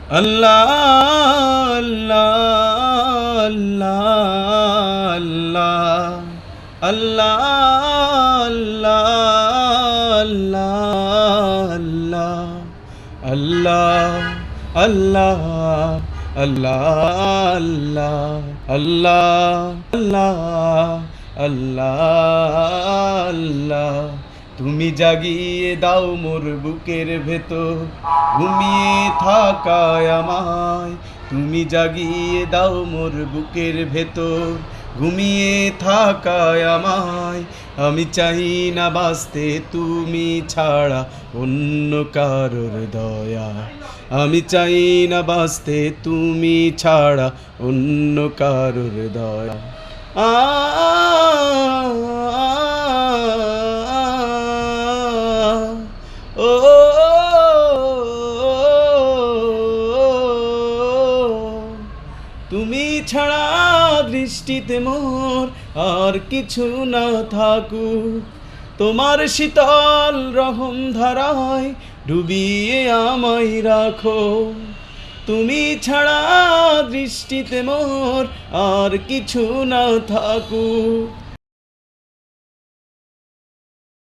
আল্লাহ আল্লাহ আল্লাহ আল্লাহ আল্লাহ আল্লাহ আল্লাহ আল্লাহ আল্লাহ আল্লাহ আল্লাহ আল্লাহ তুমি জাগিয়ে দাও মোর বুকের ভেতর ঘুমিয়ে থাকায় আমায়, তুমি জাগিয়ে দাও মোর বুকের ভেতর ঘুমিয়ে থাকায় আমায়। আমি চাই না বাঁচতে তুমি ছাড়া অন্য কারোর দয়া, আমি চাই না বাঁচতে তুমি ছাড়া অন্য কারোর দয়া। আ ও তুমি ছাড়া দৃষ্টিতে মোর আর কিছু না থাকুক, তোমার শীতল রহম ধারায় ডুবিয়ে আমায় রাখো। তুমি ছাড়া দৃষ্টিতে মোর আর কিছু না থাকুক,